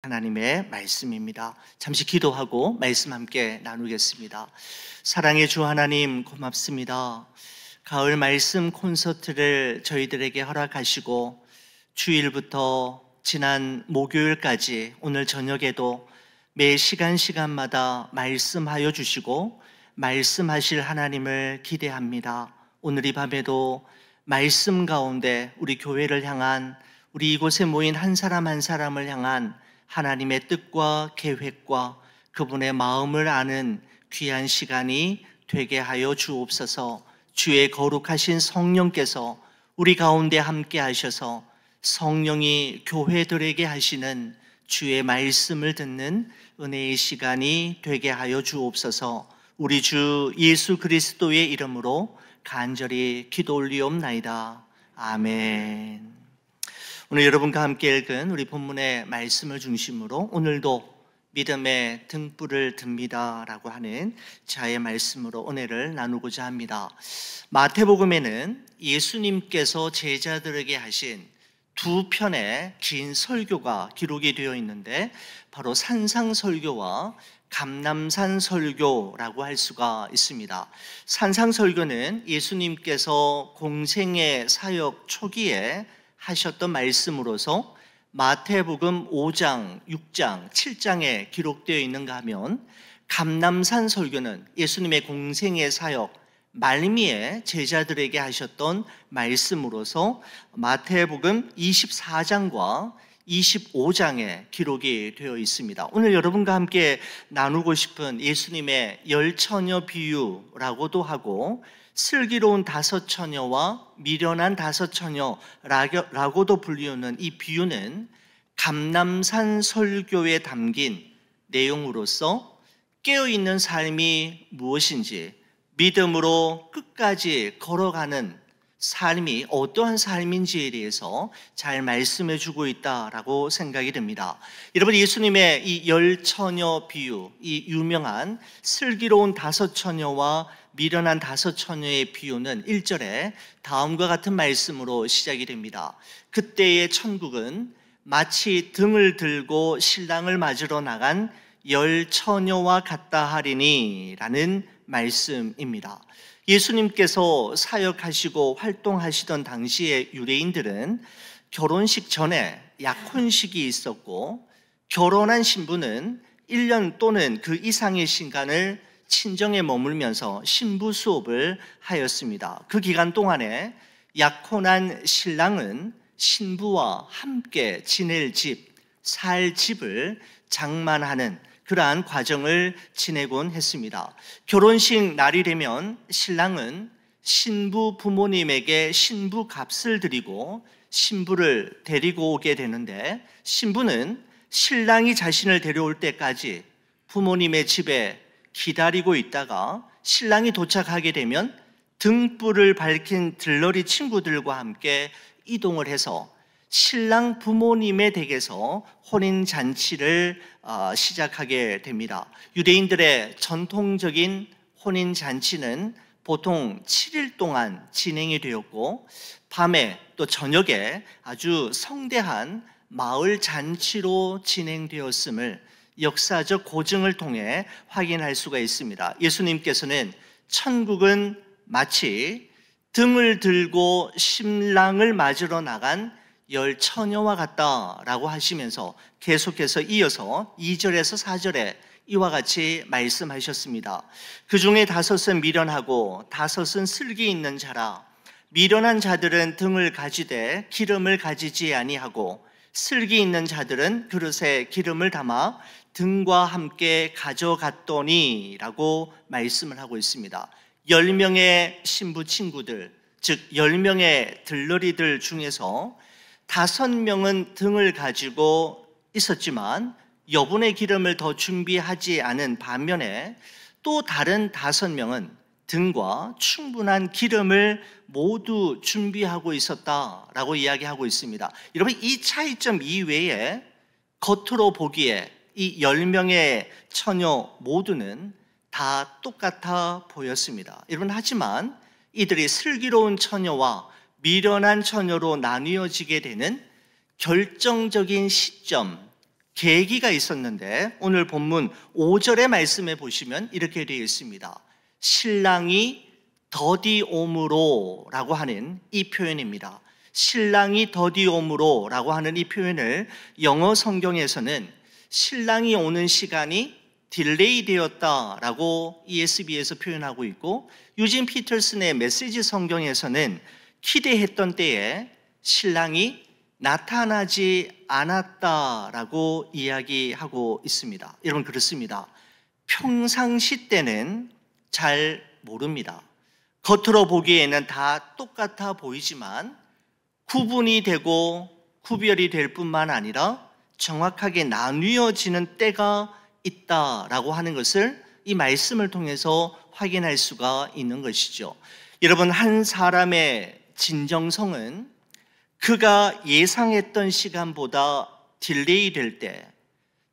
하나님의 말씀입니다. 잠시 기도하고 말씀 함께 나누겠습니다. 사랑의 주 하나님, 고맙습니다. 가을 말씀 콘서트를 저희들에게 허락하시고 주일부터 지난 목요일까지 오늘 저녁에도 매 시간마다 말씀하여 주시고 말씀하실 하나님을 기대합니다. 오늘 이 밤에도 말씀 가운데 우리 교회를 향한, 우리 이곳에 모인 한 사람 한 사람을 향한 하나님의 뜻과 계획과 그분의 마음을 아는 귀한 시간이 되게 하여 주옵소서. 주의 거룩하신 성령께서 우리 가운데 함께 하셔서 성령이 교회들에게 하시는 주의 말씀을 듣는 은혜의 시간이 되게 하여 주옵소서. 우리 주 예수 그리스도의 이름으로 간절히 기도 올리옵나이다. 아멘. 오늘 여러분과 함께 읽은 우리 본문의 말씀을 중심으로 오늘도 믿음의 등불을 듭니다 라고 하는 자의 말씀으로 은혜를 나누고자 합니다. 마태복음에는 예수님께서 제자들에게 하신 두 편의 긴 설교가 기록이 되어 있는데 바로 산상설교와 감람산설교라고 할 수가 있습니다. 산상설교는 예수님께서 공생의 사역 초기에 하셨던 말씀으로서 마태복음 5장, 6장, 7장에 기록되어 있는가 하면, 감람산 설교는 예수님의 공생의 사역 말미에 제자들에게 하셨던 말씀으로서 마태복음 24장과 25장에 기록이 되어 있습니다. 오늘 여러분과 함께 나누고 싶은 예수님의 열처녀 비유라고도 하고 슬기로운 다섯 처녀와 미련한 다섯 처녀라고도 불리우는 이 비유는 감람산 설교에 담긴 내용으로서 깨어있는 삶이 무엇인지, 믿음으로 끝까지 걸어가는 삶이 어떠한 삶인지에 대해서 잘 말씀해 주고 있다라고 생각이 듭니다. 여러분, 예수님의 이 열처녀 비유, 이 유명한 슬기로운 다섯 처녀와 미련한 다섯 처녀의 비유는 1절에 다음과 같은 말씀으로 시작이 됩니다. 그때의 천국은 마치 등을 들고 신랑을 맞으러 나간 열처녀와 같다 하리니 라는 말씀입니다. 예수님께서 사역하시고 활동하시던 당시의 유대인들은 결혼식 전에 약혼식이 있었고, 결혼한 신부는 1년 또는 그 이상의 시간을 친정에 머물면서 신부 수업을 하였습니다. 그 기간 동안에 약혼한 신랑은 신부와 함께 지낼 집, 살 집을 장만하는 그러한 과정을 지내곤 했습니다. 결혼식 날이 되면 신랑은 신부 부모님에게 신부 값을 드리고 신부를 데리고 오게 되는데, 신부는 신랑이 자신을 데려올 때까지 부모님의 집에 기다리고 있다가 신랑이 도착하게 되면 등불을 밝힌 들러리 친구들과 함께 이동을 해서 신랑 부모님의 댁에서 혼인잔치를 시작하게 됩니다. 유대인들의 전통적인 혼인잔치는 보통 7일 동안 진행이 되었고, 밤에 또 저녁에 아주 성대한 마을 잔치로 진행되었음을 역사적 고증을 통해 확인할 수가 있습니다. 예수님께서는 천국은 마치 등을 들고 신랑을 맞으러 나간 열처녀와 같다라고 하시면서 계속해서 이어서 2절에서 4절에 이와 같이 말씀하셨습니다. 그 중에 5은 미련하고 5은 슬기 있는 자라. 미련한 자들은 등을 가지되 기름을 가지지 아니하고, 슬기 있는 자들은 그릇에 기름을 담아 등과 함께 가져갔더니 라고 말씀을 하고 있습니다. 10명의 신부 친구들, 즉 10명의 들러리들 중에서 5명은 등을 가지고 있었지만 여분의 기름을 더 준비하지 않은 반면에, 또 다른 5명은 등과 충분한 기름을 모두 준비하고 있었다라고 이야기하고 있습니다. 여러분, 이 차이점 이외에 겉으로 보기에 이 10명의 처녀 모두는 다 똑같아 보였습니다. 여러분, 하지만 이들이 슬기로운 처녀와 미련한 처녀로 나뉘어지게 되는 결정적인 시점, 계기가 있었는데 오늘 본문 5절의 말씀에 보시면 이렇게 되어 있습니다. 신랑이 더디옴으로 라고 하는 이 표현입니다. 신랑이 더디옴으로 라고 하는 이 표현을 영어 성경에서는 신랑이 오는 시간이 딜레이 되었다라고 ESV에서 표현하고 있고, 유진 피터슨의 메시지 성경에서는 기대했던 때에 신랑이 나타나지 않았다라고 이야기하고 있습니다. 여러분, 그렇습니다. 평상시 때는 잘 모릅니다. 겉으로 보기에는 다 똑같아 보이지만 구분이 되고 구별이 될 뿐만 아니라 정확하게 나뉘어지는 때가 있다라고 하는 것을 이 말씀을 통해서 확인할 수가 있는 것이죠. 여러분, 한 사람의 진정성은 그가 예상했던 시간보다 딜레이 될 때,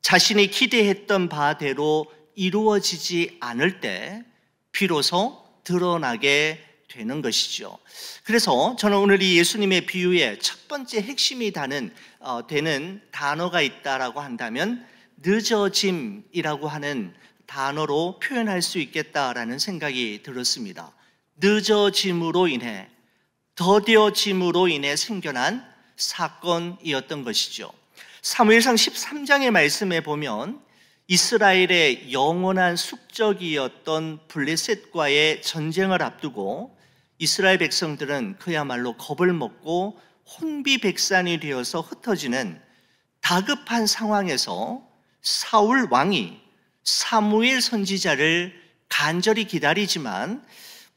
자신이 기대했던 바대로 이루어지지 않을 때 비로소 드러나게 되는 것이죠. 그래서 저는 오늘 이 예수님의 비유의 첫 번째 핵심이 되는 단어가 있다라고 한다면 늦어짐이라고 하는 단어로 표현할 수 있겠다라는 생각이 들었습니다. 늦어짐으로 인해, 더뎌짐으로 인해 생겨난 사건이었던 것이죠. 사무엘상 13장의 말씀에 보면 이스라엘의 영원한 숙적이었던 블레셋과의 전쟁을 앞두고 이스라엘 백성들은 그야말로 겁을 먹고 혼비백산이 되어서 흩어지는 다급한 상황에서 사울 왕이 사무엘 선지자를 간절히 기다리지만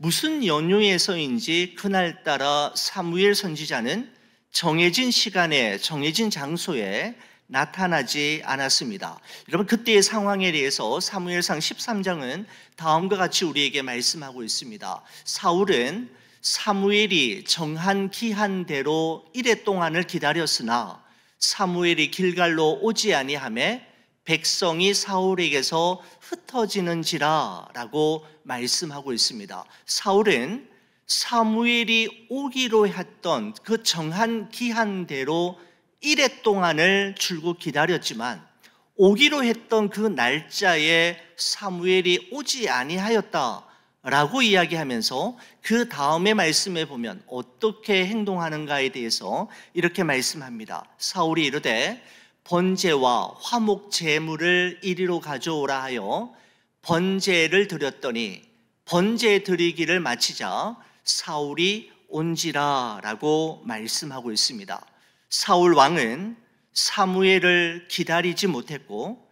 무슨 연유에서인지 그날따라 사무엘 선지자는 정해진 시간에 정해진 장소에 나타나지 않았습니다. 여러분, 그때의 상황에 대해서 사무엘상 13장은 다음과 같이 우리에게 말씀하고 있습니다. 사울은 사무엘이 정한 기한대로 이레 동안을 기다렸으나 사무엘이 길갈로 오지 아니하매 백성이 사울에게서 흩어지는지라 라고 말씀하고 있습니다. 사울은 사무엘이 오기로 했던 그 정한 기한대로 이레 동안을 줄곧 기다렸지만 오기로 했던 그 날짜에 사무엘이 오지 아니하였다라고 이야기하면서 그 다음의 말씀에 보면 어떻게 행동하는가에 대해서 이렇게 말씀합니다. 사울이 이르되 번제와 화목 제물을 이리로 가져오라 하여 번제를 드렸더니 번제 드리기를 마치자 사울이 온지라 라고 말씀하고 있습니다. 사울 왕은 사무엘을 기다리지 못했고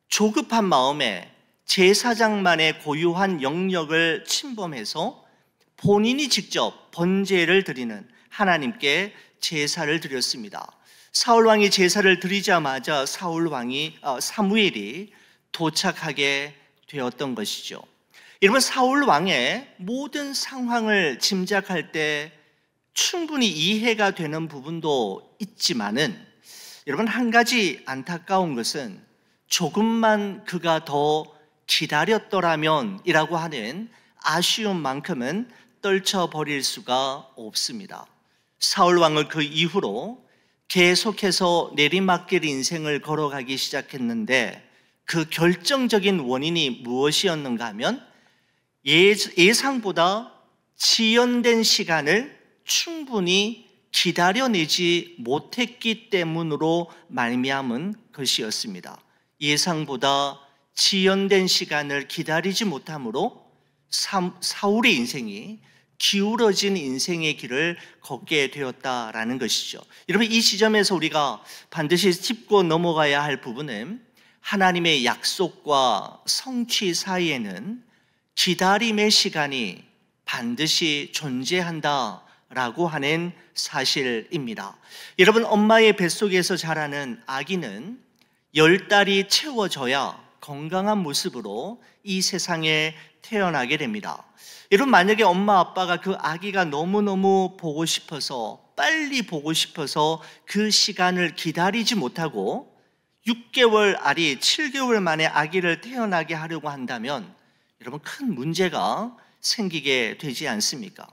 조급한 마음에 제사장만의 고유한 영역을 침범해서 본인이 직접 번제를 드리는 하나님께 제사를 드렸습니다. 사울 왕이 제사를 드리자마자 사무엘이 도착하게 되었던 것이죠. 여러분, 사울 왕의 모든 상황을 짐작할 때 충분히 이해가 되는 부분도 있지만은 여러분, 한 가지 안타까운 것은 조금만 그가 더 기다렸더라면 이라고 하는 아쉬움만큼은 떨쳐버릴 수가 없습니다. 사울 왕은 그 이후로 계속해서 내리막길 인생을 걸어가기 시작했는데 그 결정적인 원인이 무엇이었는가 하면 예상보다 지연된 시간을 충분히 기다려내지 못했기 때문으로 말미암은 것이었습니다. 예상보다 지연된 시간을 기다리지 못함으로 사울의 인생이 기울어진 인생의 길을 걷게 되었다라는 것이죠. 여러분, 이 지점에서 우리가 반드시 짚고 넘어가야 할 부분은 하나님의 약속과 성취 사이에는 기다림의 시간이 반드시 존재한다라고 하는 사실입니다. 여러분, 엄마의 뱃속에서 자라는 아기는 10달이 채워져야 건강한 모습으로 이 세상에 태어나게 됩니다. 여러분, 만약에 엄마 아빠가 그 아기가 너무너무 보고 싶어서 빨리 보고 싶어서 그 시간을 기다리지 못하고 6개월 알이 7개월 만에 아기를 태어나게 하려고 한다면 여러분, 큰 문제가 생기게 되지 않습니까?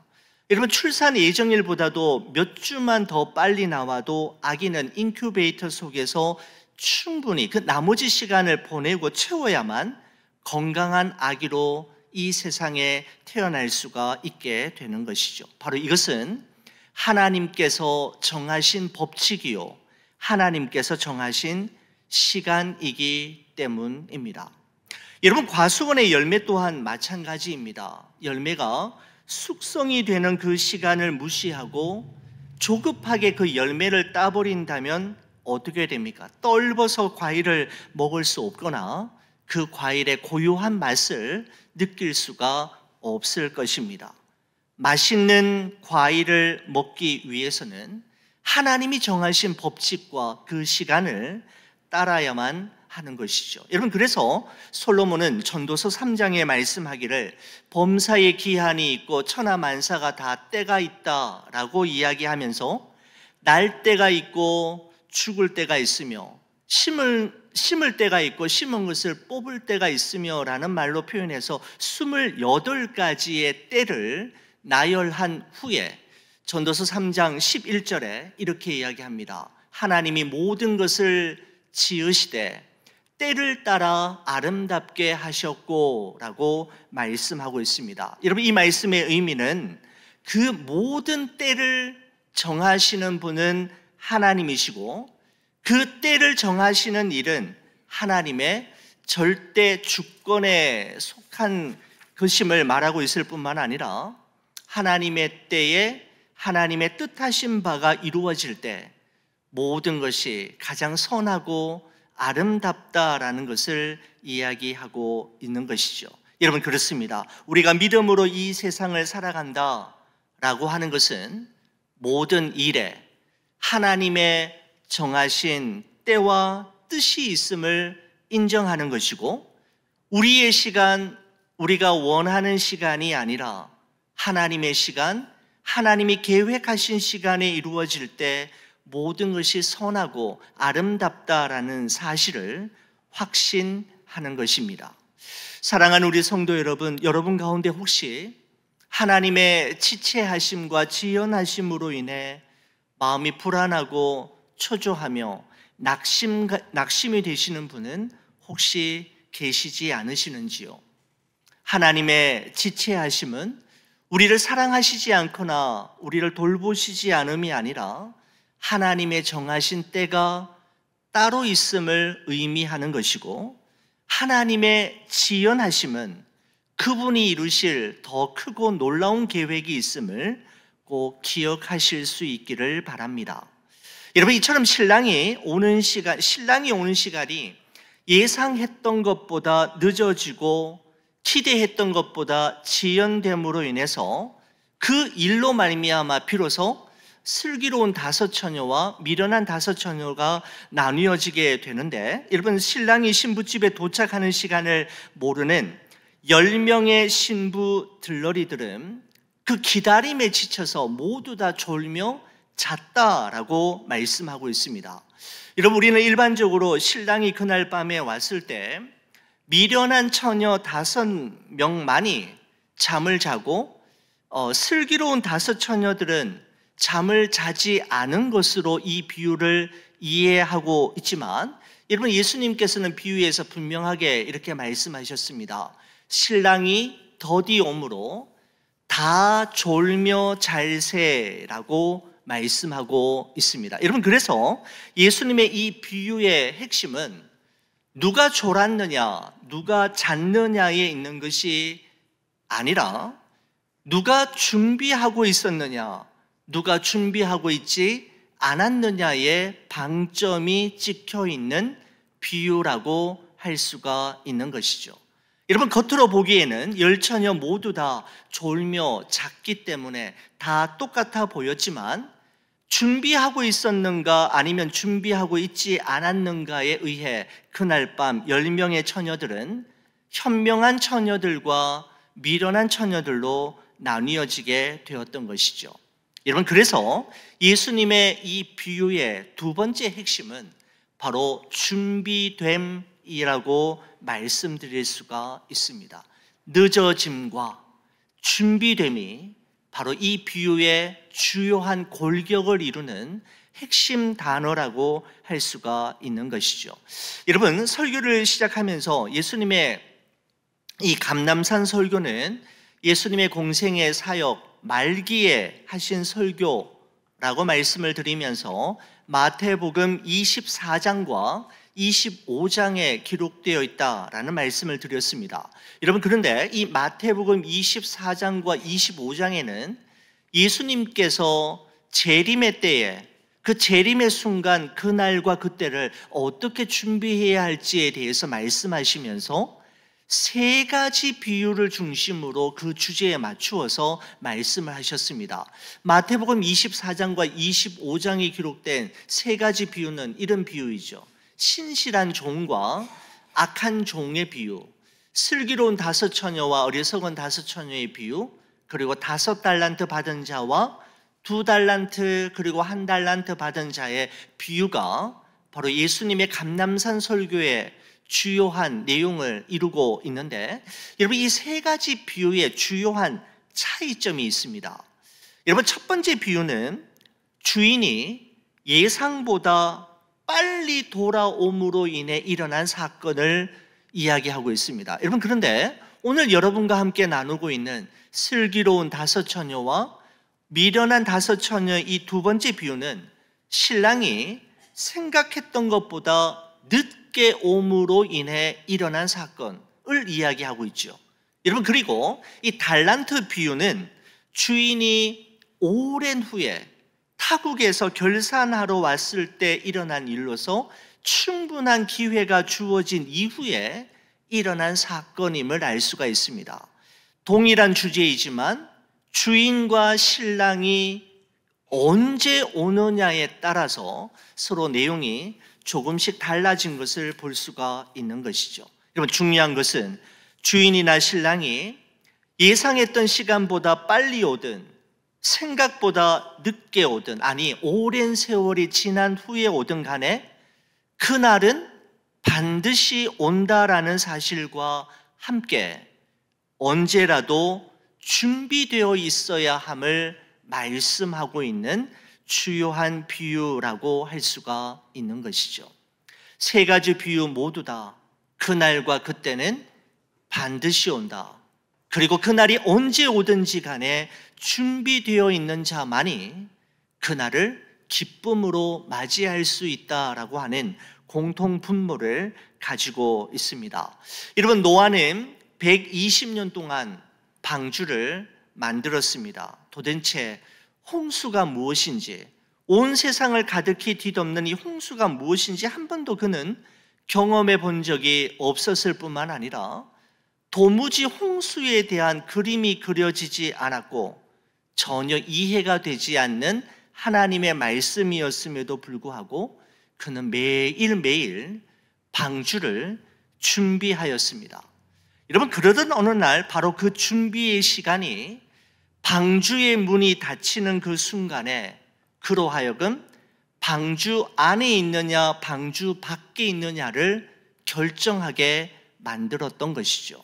여러분, 출산 예정일보다도 몇 주만 더 빨리 나와도 아기는 인큐베이터 속에서 충분히 그 나머지 시간을 보내고 채워야만 건강한 아기로 이 세상에 태어날 수가 있게 되는 것이죠. 바로 이것은 하나님께서 정하신 법칙이요, 하나님께서 정하신 시간이기 때문입니다. 여러분, 과수원의 열매 또한 마찬가지입니다. 열매가 숙성이 되는 그 시간을 무시하고 조급하게 그 열매를 따버린다면 어떻게 됩니까? 떨궈서 과일을 먹을 수 없거나 그 과일의 고유한 맛을 느낄 수가 없을 것입니다. 맛있는 과일을 먹기 위해서는 하나님이 정하신 법칙과 그 시간을 따라야만 하는 것이죠. 여러분, 그래서 솔로몬은 전도서 3장에 말씀하기를 범사의 기한이 있고 천하만사가 다 때가 있다라고 이야기하면서 날 때가 있고 죽을 때가 있으며 심을 때가 있고 심은 것을 뽑을 때가 있으며 라는 말로 표현해서 28가지의 때를 나열한 후에 전도서 3장 11절에 이렇게 이야기합니다. 하나님이 모든 것을 지으시되 때를 따라 아름답게 하셨고 라고 말씀하고 있습니다. 여러분, 이 말씀의 의미는 그 모든 때를 정하시는 분은 하나님이시고 그 때를 정하시는 일은 하나님의 절대 주권에 속한 것임을 말하고 있을 뿐만 아니라 하나님의 때에 하나님의 뜻하신 바가 이루어질 때 모든 것이 가장 선하고 아름답다라는 것을 이야기하고 있는 것이죠. 여러분, 그렇습니다. 우리가 믿음으로 이 세상을 살아간다라고 하는 것은 모든 일에 하나님의 정하신 때와 뜻이 있음을 인정하는 것이고, 우리의 시간, 우리가 원하는 시간이 아니라 하나님의 시간, 하나님이 계획하신 시간에 이루어질 때 모든 것이 선하고 아름답다라는 사실을 확신하는 것입니다. 사랑하는 우리 성도 여러분, 여러분 가운데 혹시 하나님의 지체하심과 지연하심으로 인해 마음이 불안하고 초조하며 낙심이 되시는 분은 혹시 계시지 않으시는지요? 하나님의 지체하심은 우리를 사랑하시지 않거나 우리를 돌보시지 않음이 아니라 하나님의 정하신 때가 따로 있음을 의미하는 것이고, 하나님의 지연하심은 그분이 이루실 더 크고 놀라운 계획이 있음을 꼭 기억하실 수 있기를 바랍니다. 여러분, 이처럼 신랑이 오는 시간이 예상했던 것보다 늦어지고 기대했던 것보다 지연됨으로 인해서 그 일로 말미암아 비로소 슬기로운 5처녀와 미련한 5처녀가 나뉘어지게 되는데, 여러분, 신랑이 신부집에 도착하는 시간을 모르는 10명의 신부 들러리들은 그 기다림에 지쳐서 모두 다 졸며 잤다라고 말씀하고 있습니다. 여러분, 우리는 일반적으로 신랑이 그날 밤에 왔을 때 미련한 처녀 5명만이 잠을 자고 슬기로운 5처녀들은 잠을 자지 않은 것으로 이 비유를 이해하고 있지만, 여러분, 예수님께서는 비유에서 분명하게 이렇게 말씀하셨습니다. 신랑이 더디 오므로 다 졸며 잘세라고 말씀하고 있습니다. 여러분, 그래서 예수님의 이 비유의 핵심은 누가 졸았느냐, 누가 잤느냐에 있는 것이 아니라 누가 준비하고 있었느냐, 누가 준비하고 있지 않았느냐에 방점이 찍혀 있는 비유라고 할 수가 있는 것이죠. 여러분, 겉으로 보기에는 10처녀 모두 다 졸며 잤기 때문에 다 똑같아 보였지만, 준비하고 있었는가 아니면 준비하고 있지 않았는가에 의해 그날 밤 10명의 처녀들은 현명한 처녀들과 미련한 처녀들로 나뉘어지게 되었던 것이죠. 여러분, 그래서 예수님의 이 비유의 두 번째 핵심은 바로 준비됨이라고 말씀드릴 수가 있습니다. 늦어짐과 준비됨이 바로 이 비유의 주요한 골격을 이루는 핵심 단어라고 할 수가 있는 것이죠. 여러분, 설교를 시작하면서 예수님의 이 감람산 설교는 예수님의 공생의 사역 말기에 하신 설교라고 말씀을 드리면서 마태복음 24장과 25장에 기록되어 있다라는 말씀을 드렸습니다. 여러분, 그런데 이 마태복음 24장과 25장에는 예수님께서 재림의 때에 그 재림의 순간 그날과 그때를 어떻게 준비해야 할지에 대해서 말씀하시면서 세 가지 비유를 중심으로 그 주제에 맞추어서 말씀을 하셨습니다. 마태복음 24장과 25장에 기록된 세 가지 비유는 이런 비유이죠. 신실한 종과 악한 종의 비유, 슬기로운 5 처녀와 어리석은 5 처녀의 비유, 그리고 5 달란트 받은 자와 2 달란트 그리고 1 달란트 받은 자의 비유가 바로 예수님의 감람산 설교의 주요한 내용을 이루고 있는데, 여러분, 이 세 가지 비유의 주요한 차이점이 있습니다. 여러분, 첫 번째 비유는 주인이 예상보다 빨리 돌아옴으로 인해 일어난 사건을 이야기하고 있습니다. 여러분, 그런데 오늘 여러분과 함께 나누고 있는 슬기로운 5 처녀와 미련한 5 처녀의 이 두 번째 비유는 신랑이 생각했던 것보다 늦게 옴으로 인해 일어난 사건을 이야기하고 있죠. 여러분, 그리고 이 달란트 비유는 주인이 오랜 후에 타국에서 결산하러 왔을 때 일어난 일로서 충분한 기회가 주어진 이후에 일어난 사건임을 알 수가 있습니다. 동일한 주제이지만 주인과 신랑이 언제 오느냐에 따라서 서로 내용이 조금씩 달라진 것을 볼 수가 있는 것이죠. 여러분, 중요한 것은 주인이나 신랑이 예상했던 시간보다 빨리 오든 생각보다 늦게 오든, 아니 오랜 세월이 지난 후에 오든 간에 그날은 반드시 온다라는 사실과 함께 언제라도 준비되어 있어야 함을 말씀하고 있는 주요한 비유라고 할 수가 있는 것이죠. 세 가지 비유 모두 다 그날과 그때는 반드시 온다. 그리고 그날이 언제 오든지 간에 준비되어 있는 자만이 그날을 기쁨으로 맞이할 수 있다라고 하는 공통 분모를 가지고 있습니다. 여러분, 노아는 120년 동안 방주를 만들었습니다. 도대체 홍수가 무엇인지, 온 세상을 가득히 뒤덮는 이 홍수가 무엇인지 한 번도 그는 경험해 본 적이 없었을 뿐만 아니라 도무지 홍수에 대한 그림이 그려지지 않았고 전혀 이해가 되지 않는 하나님의 말씀이었음에도 불구하고 그는 매일매일 방주를 준비하였습니다. 여러분, 그러던 어느 날 바로 그 준비의 시간이 방주의 문이 닫히는 그 순간에 그로 하여금 방주 안에 있느냐 방주 밖에 있느냐를 결정하게 만들었던 것이죠.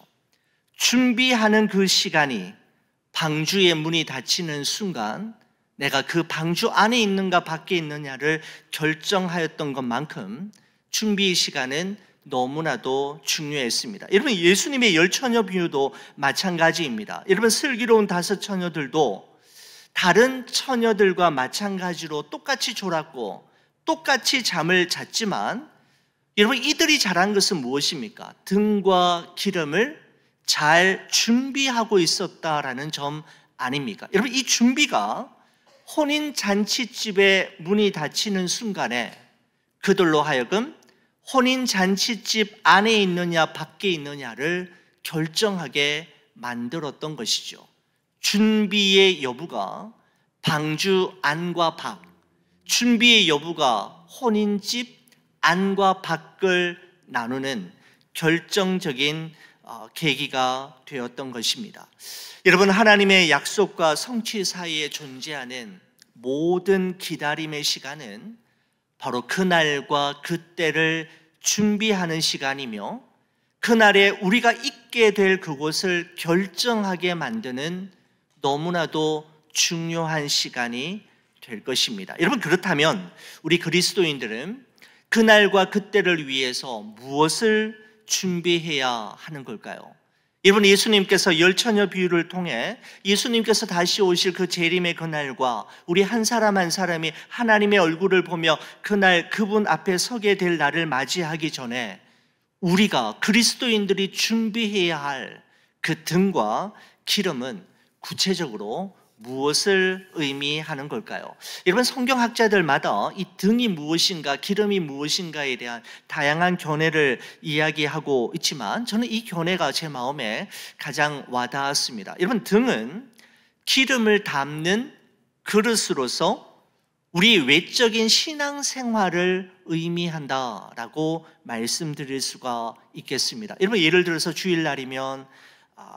준비하는 그 시간이 방주의 문이 닫히는 순간 내가 그 방주 안에 있는가 밖에 있느냐를 결정하였던 것만큼 준비의 시간은 너무나도 중요했습니다. 여러분, 예수님의 10 처녀 비유도 마찬가지입니다. 여러분, 슬기로운 5 처녀들도 다른 처녀들과 마찬가지로 똑같이 졸았고 똑같이 잠을 잤지만, 여러분, 이들이 잘한 것은 무엇입니까? 등과 기름을 잘 준비하고 있었다라는 점 아닙니까? 여러분, 이 준비가 혼인잔치집의 문이 닫히는 순간에 그들로 하여금 혼인잔치집 안에 있느냐 밖에 있느냐를 결정하게 만들었던 것이죠. 준비의 여부가 방주 안과 밖, 준비의 여부가 혼인집 안과 밖을 나누는 결정적인 계기가 되었던 것입니다. 여러분, 하나님의 약속과 성취 사이에 존재하는 모든 기다림의 시간은 바로 그날과 그때를 준비하는 시간이며 그날에 우리가 있게 될 그곳을 결정하게 만드는 너무나도 중요한 시간이 될 것입니다. 여러분, 그렇다면 우리 그리스도인들은 그날과 그때를 위해서 무엇을 준비해야 하는 걸까요? 여러분, 예수님께서 열처녀 비유를 통해 예수님께서 다시 오실 그 재림의 그날과 우리 한 사람 한 사람이 하나님의 얼굴을 보며 그날 그분 앞에 서게 될 날을 맞이하기 전에 우리가 그리스도인들이 준비해야 할 그 등과 기름은 구체적으로 무엇을 의미하는 걸까요? 여러분, 성경학자들마다 이 등이 무엇인가, 기름이 무엇인가에 대한 다양한 견해를 이야기하고 있지만 저는 이 견해가 제 마음에 가장 와닿았습니다. 여러분, 등은 기름을 담는 그릇으로서 우리 외적인 신앙생활을 의미한다라고 말씀드릴 수가 있겠습니다. 여러분, 예를 들어서 주일날이면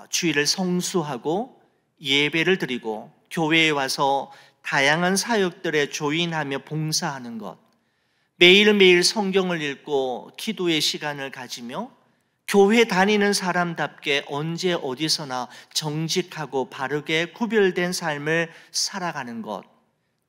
주일을 성수하고 예배를 드리고 교회에 와서 다양한 사역들에 조인하며 봉사하는 것, 매일매일 성경을 읽고 기도의 시간을 가지며 교회 다니는 사람답게 언제 어디서나 정직하고 바르게 구별된 삶을 살아가는 것,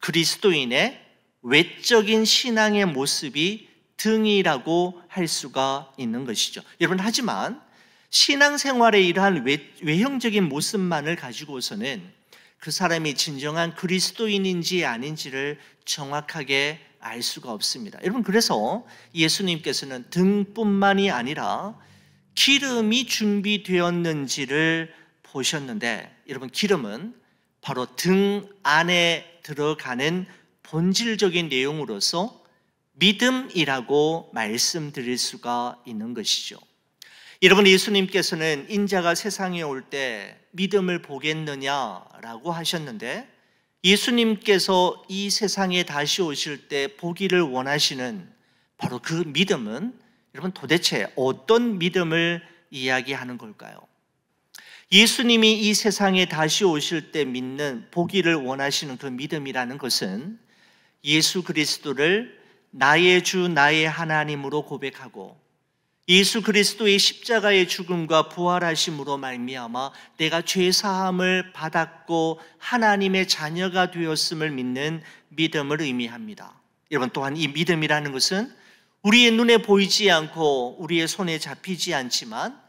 그리스도인의 외적인 신앙의 모습이 등이라고 할 수가 있는 것이죠. 여러분, 하지만 신앙생활의 이러한 외형적인 모습만을 가지고서는 그 사람이 진정한 그리스도인인지 아닌지를 정확하게 알 수가 없습니다. 여러분, 그래서 예수님께서는 등뿐만이 아니라 기름이 준비되었는지를 보셨는데, 여러분, 기름은 바로 등 안에 들어가는 본질적인 내용으로서 믿음이라고 말씀드릴 수가 있는 것이죠. 여러분, 예수님께서는 인자가 세상에 올 때 믿음을 보겠느냐라고 하셨는데, 예수님께서 이 세상에 다시 오실 때 보기를 원하시는 바로 그 믿음은 여러분, 도대체 어떤 믿음을 이야기하는 걸까요? 예수님이 이 세상에 다시 오실 때 믿는, 보기를 원하시는 그 믿음이라는 것은 예수 그리스도를 나의 주 나의 하나님으로 고백하고 예수 그리스도의 십자가의 죽음과 부활하심으로 말미암아 내가 죄 사함을 받았고 하나님의 자녀가 되었음을 믿는 믿음을 의미합니다. 여러분, 또한 이 믿음이라는 것은 우리의 눈에 보이지 않고 우리의 손에 잡히지 않지만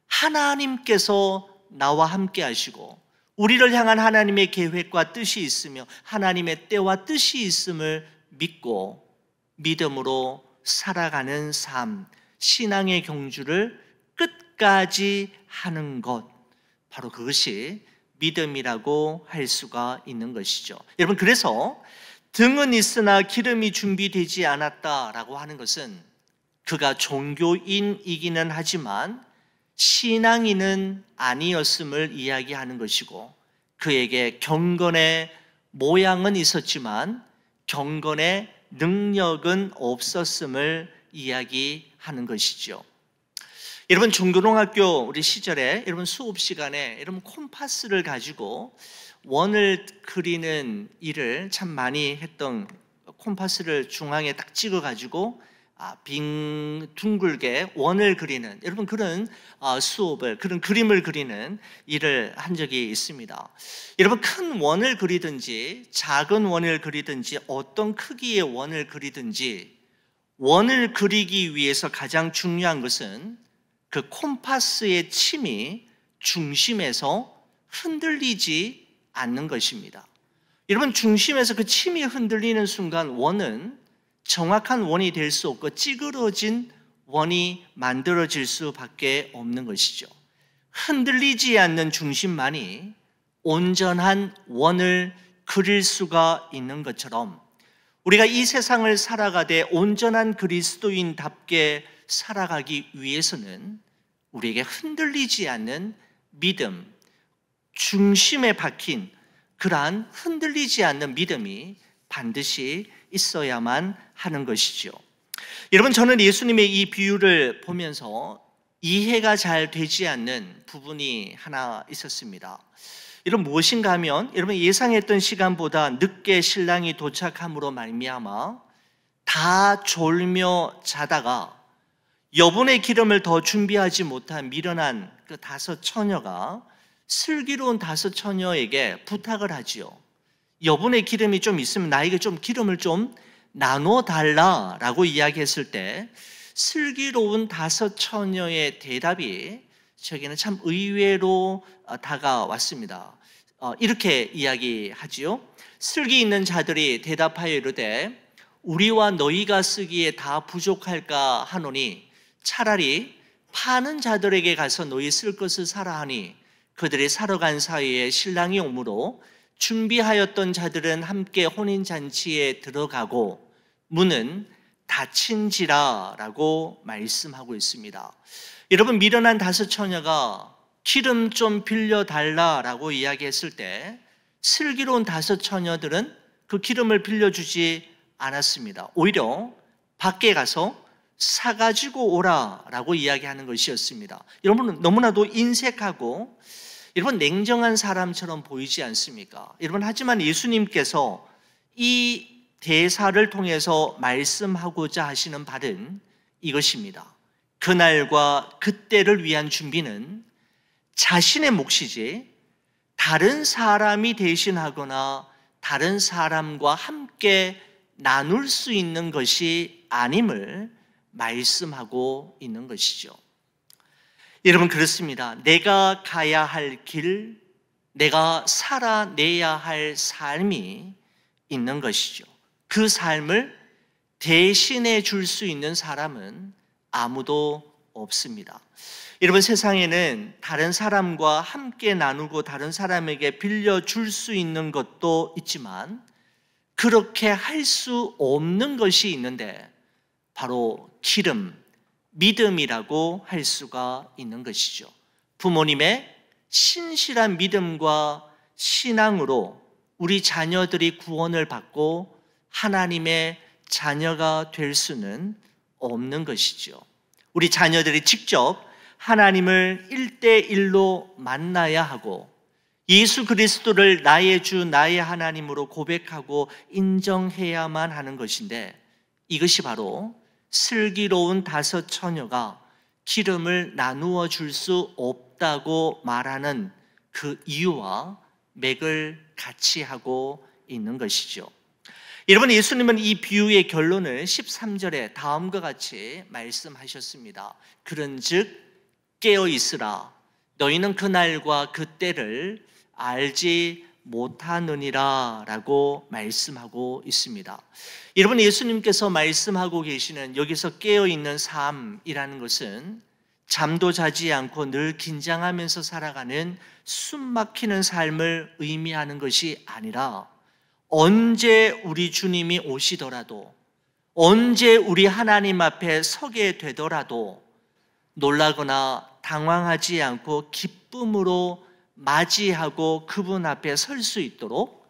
하나님께서 나와 함께 하시고 우리를 향한 하나님의 계획과 뜻이 있으며 하나님의 때와 뜻이 있음을 믿고 믿음으로 살아가는 삶, 신앙의 경주를 끝까지 하는 것, 바로 그것이 믿음이라고 할 수가 있는 것이죠. 여러분, 그래서 등은 있으나 기름이 준비되지 않았다라고 하는 것은 그가 종교인이기는 하지만 신앙인은 아니었음을 이야기하는 것이고, 그에게 경건의 모양은 있었지만 경건의 능력은 없었음을 이야기하는 것이죠. 여러분, 중고등학교 우리 시절에 여러분 수업 시간에 여러분 콤파스를 가지고 원을 그리는 일을 참 많이 했던, 콤파스를 중앙에 딱 찍어 가지고 둥글게 원을 그리는 여러분 그런 수업을, 그런 그림을 그리는 일을 한 적이 있습니다. 여러분, 큰 원을 그리든지 작은 원을 그리든지 어떤 크기의 원을 그리든지 원을 그리기 위해서 가장 중요한 것은 그 콤파스의 침이 중심에서 흔들리지 않는 것입니다. 여러분, 중심에서 그 침이 흔들리는 순간 원은 정확한 원이 될 수 없고 찌그러진 원이 만들어질 수밖에 없는 것이죠. 흔들리지 않는 중심만이 온전한 원을 그릴 수가 있는 것처럼 우리가 이 세상을 살아가되 온전한 그리스도인답게 살아가기 위해서는 우리에게 흔들리지 않는 믿음, 중심에 박힌 그러한 흔들리지 않는 믿음이 반드시 있어야만 하는 것이죠. 여러분, 저는 예수님의 이 비유를 보면서 이해가 잘 되지 않는 부분이 하나 있었습니다. 이런 무엇인가 하면 여러분, 예상했던 시간보다 늦게 신랑이 도착함으로 말미암아 다 졸며 자다가 여분의 기름을 더 준비하지 못한 미련한 그 5 처녀가 슬기로운 5 처녀에게 부탁을 하지요. 여분의 기름이 좀 있으면 나에게 좀 기름을 좀 나눠 달라라고 이야기했을 때 슬기로운 다섯 처녀의 대답이 저에게는 참 의외로 다가왔습니다. 이렇게 이야기하지요. 슬기 있는 자들이 대답하여 이르되 우리와 너희가 쓰기에 다 부족할까 하노니 차라리 파는 자들에게 가서 너희 쓸 것을 사라 하니 그들이 사러 간 사이에 신랑이 오므로 준비하였던 자들은 함께 혼인잔치에 들어가고 문은 닫힌지라 라고 말씀하고 있습니다. 여러분, 미련한 다섯 처녀가 기름 좀 빌려달라라고 이야기했을 때 슬기로운 다섯 처녀들은 그 기름을 빌려주지 않았습니다. 오히려 밖에 가서 사가지고 오라라고 이야기하는 것이었습니다. 여러분, 너무나도 인색하고 여러분 냉정한 사람처럼 보이지 않습니까? 여러분, 하지만 예수님께서 이 대사를 통해서 말씀하고자 하시는 바는 이것입니다. 그날과 그때를 위한 준비는 자신의 몫이지 다른 사람이 대신하거나 다른 사람과 함께 나눌 수 있는 것이 아님을 말씀하고 있는 것이죠. 여러분, 그렇습니다. 내가 가야 할 길, 내가 살아내야 할 삶이 있는 것이죠. 그 삶을 대신해 줄 수 있는 사람은 아무도 없습니다. 여러분, 세상에는 다른 사람과 함께 나누고 다른 사람에게 빌려줄 수 있는 것도 있지만 그렇게 할 수 없는 것이 있는데 바로 기름, 믿음이라고 할 수가 있는 것이죠. 부모님의 신실한 믿음과 신앙으로 우리 자녀들이 구원을 받고 하나님의 자녀가 될 수는 없는 것이죠. 우리 자녀들이 직접 하나님을 1대1로 만나야 하고 예수 그리스도를 나의 주, 나의 하나님으로 고백하고 인정해야만 하는 것인데 이것이 바로 슬기로운 다섯 처녀가 기름을 나누어 줄 수 없다고 말하는 그 이유와 맥을 같이 하고 있는 것이죠. 여러분, 예수님은 이 비유의 결론을 13절에 다음과 같이 말씀하셨습니다. 그런즉 깨어 있으라. 너희는 그날과 그때를 알지 못하느니라 라고 말씀하고 있습니다. 여러분, 예수님께서 말씀하고 계시는 여기서 깨어있는 삶이라는 것은 잠도 자지 않고 늘 긴장하면서 살아가는 숨 막히는 삶을 의미하는 것이 아니라 언제 우리 주님이 오시더라도 언제 우리 하나님 앞에 서게 되더라도 놀라거나 당황하지 않고 기쁨으로 맞이하고 그분 앞에 설 수 있도록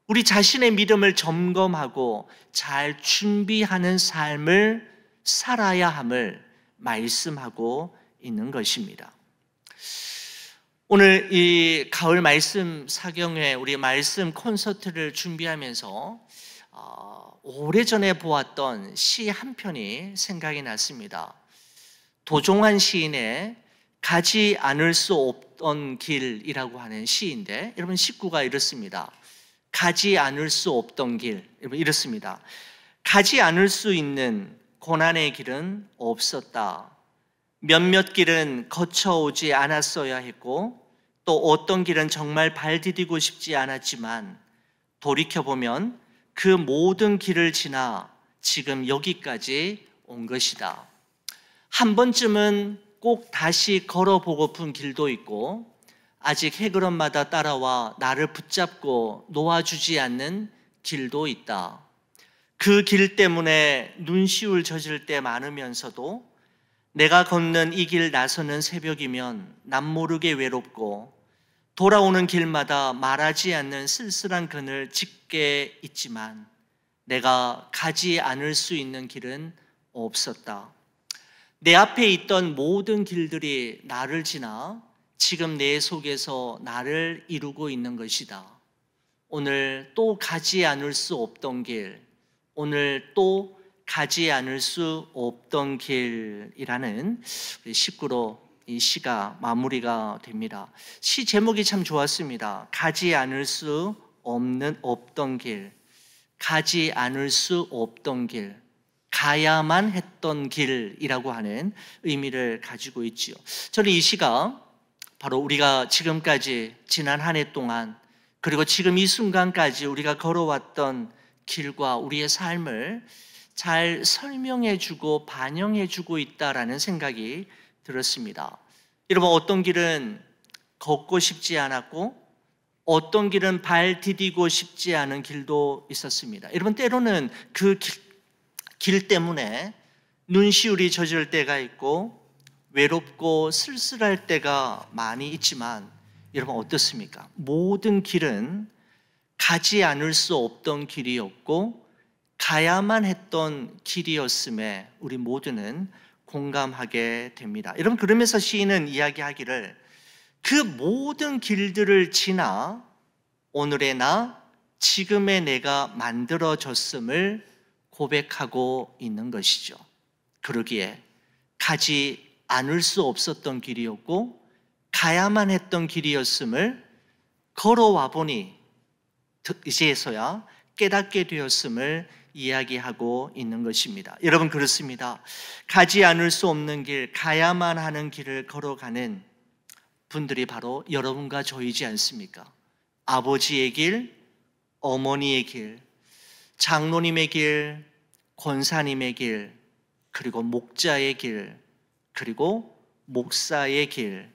우리 자신의 믿음을 점검하고 잘 준비하는 삶을 살아야 함을 말씀하고 있는 것입니다. 오늘 이 가을 말씀 사경회 우리 말씀 콘서트를 준비하면서 오래전에 보았던 시 한 편이 생각이 났습니다. 도종환 시인의 가지 않을 수 없던 길이라고 하는 시인데 여러분, 식구가 이렇습니다. 가지 않을 수 없던 길, 여러분 이렇습니다. 가지 않을 수 있는 고난의 길은 없었다. 몇몇 길은 거쳐오지 않았어야 했고 또 어떤 길은 정말 발 디디고 싶지 않았지만 돌이켜보면 그 모든 길을 지나 지금 여기까지 온 것이다. 한 번쯤은 꼭 다시 걸어보고픈 길도 있고 아직 해그런마다 따라와 나를 붙잡고 놓아주지 않는 길도 있다. 그 길 때문에 눈시울 젖을 때 많으면서도 내가 걷는 이 길 나서는 새벽이면 남모르게 외롭고 돌아오는 길마다 말하지 않는 쓸쓸한 그늘 짙게 있지만 내가 가지 않을 수 있는 길은 없었다. 내 앞에 있던 모든 길들이 나를 지나 지금 내 속에서 나를 이루고 있는 것이다. 오늘 또 가지 않을 수 없던 길, 오늘 또 가지 않을 수 없던 길이라는 19로 이 시가 마무리가 됩니다. 시 제목이 참 좋았습니다. 가지 않을 수 없던 길, 가지 않을 수 없던 길, 가야만 했던 길이라고 하는 의미를 가지고 있지요. 저는 이 시가 바로 우리가 지금까지 지난 한 해 동안 그리고 지금 이 순간까지 우리가 걸어왔던 길과 우리의 삶을 잘 설명해주고 반영해주고 있다라는 생각이 들었습니다. 여러분, 어떤 길은 걷고 싶지 않았고 어떤 길은 발 디디고 싶지 않은 길도 있었습니다. 여러분, 때로는 그 길 때문에 눈시울이 젖을 때가 있고 외롭고 쓸쓸할 때가 많이 있지만 여러분, 어떻습니까? 모든 길은 가지 않을 수 없던 길이었고 가야만 했던 길이었음에 우리 모두는 공감하게 됩니다. 여러분, 그러면서 시인은 이야기하기를 그 모든 길들을 지나 오늘의 나, 지금의 내가 만들어졌음을 고백하고 있는 것이죠. 그러기에 가지 않을 수 없었던 길이었고 가야만 했던 길이었음을 걸어와 보니 이제서야 깨닫게 되었음을 이야기하고 있는 것입니다. 여러분, 그렇습니다. 가지 않을 수 없는 길, 가야만 하는 길을 걸어가는 분들이 바로 여러분과 저이지 않습니까? 아버지의 길, 어머니의 길, 장로님의 길, 권사님의 길, 그리고 목자의 길, 그리고 목사의 길.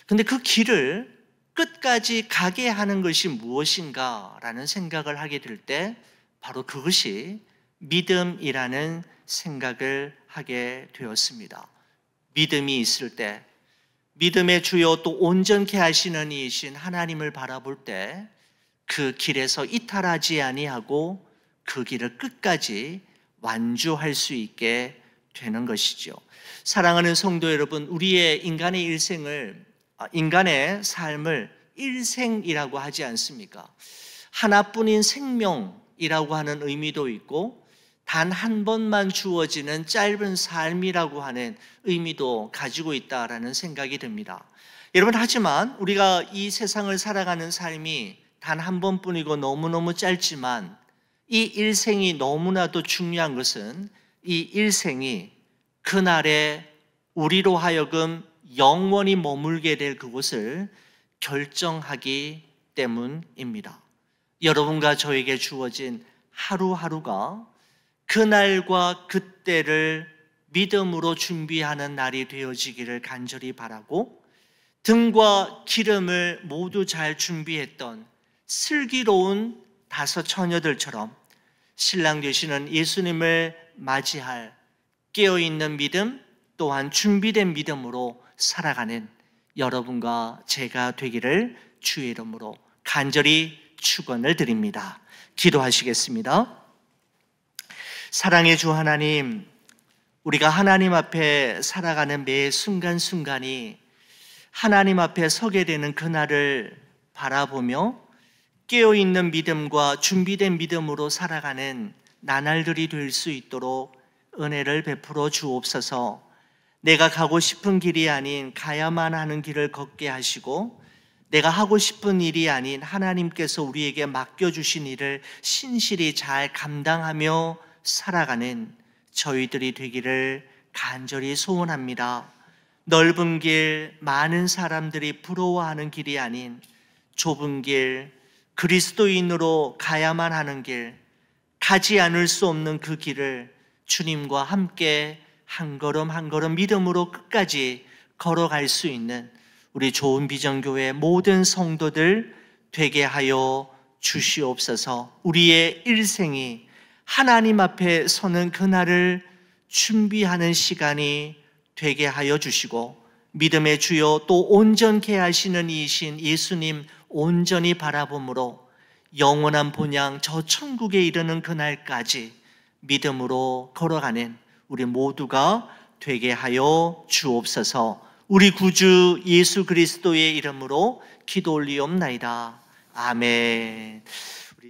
근데 그 길을 끝까지 가게 하는 것이 무엇인가라는 생각을 하게 될 때 바로 그것이 믿음이라는 생각을 하게 되었습니다. 믿음이 있을 때, 믿음의 주요 또 온전케 하시는 이이신 하나님을 바라볼 때 그 길에서 이탈하지 아니하고 그 길을 끝까지 완주할 수 있게 되는 것이죠. 사랑하는 성도 여러분, 우리의 인간의 삶을 일생이라고 하지 않습니까? 하나뿐인 생명이라고 하는 의미도 있고 단 한 번만 주어지는 짧은 삶이라고 하는 의미도 가지고 있다라는 생각이 듭니다. 여러분, 하지만 우리가 이 세상을 살아가는 삶이 단 한 번뿐이고 너무너무 짧지만 이 일생이 너무나도 중요한 것은 이 일생이 그날에 우리로 하여금 영원히 머물게 될 그곳을 결정하기 때문입니다. 여러분과 저에게 주어진 하루하루가 그날과 그때를 믿음으로 준비하는 날이 되어지기를 간절히 바라고 등과 기름을 모두 잘 준비했던 슬기로운 5 처녀들처럼 신랑 되시는 예수님을 맞이할 깨어있는 믿음 또한 준비된 믿음으로 살아가는 여러분과 제가 되기를 주의 이름으로 간절히 축원을 드립니다. 기도하시겠습니다. 사랑의 주 하나님, 우리가 하나님 앞에 살아가는 매 순간순간이 하나님 앞에 서게 되는 그날을 바라보며 깨어있는 믿음과 준비된 믿음으로 살아가는 나날들이 될 수 있도록 은혜를 베풀어 주옵소서. 내가 가고 싶은 길이 아닌 가야만 하는 길을 걷게 하시고 내가 하고 싶은 일이 아닌 하나님께서 우리에게 맡겨주신 일을 신실히 잘 감당하며 살아가는 저희들이 되기를 간절히 소원합니다. 넓은 길, 많은 사람들이 부러워하는 길이 아닌 좁은 길, 그리스도인으로 가야만 하는 길, 가지 않을 수 없는 그 길을 주님과 함께 한 걸음 한 걸음 믿음으로 끝까지 걸어갈 수 있는 우리 좋은 비전교회 모든 성도들 되게 하여 주시옵소서. 우리의 일생이 하나님 앞에 서는 그날을 준비하는 시간이 되게 하여 주시고 믿음의 주요 또 온전케 하시는 이이신 예수님 온전히 바라봄으로 영원한 본향 저 천국에 이르는 그날까지 믿음으로 걸어가는 우리 모두가 되게 하여 주옵소서. 우리 구주 예수 그리스도의 이름으로 기도 올리옵나이다. 아멘.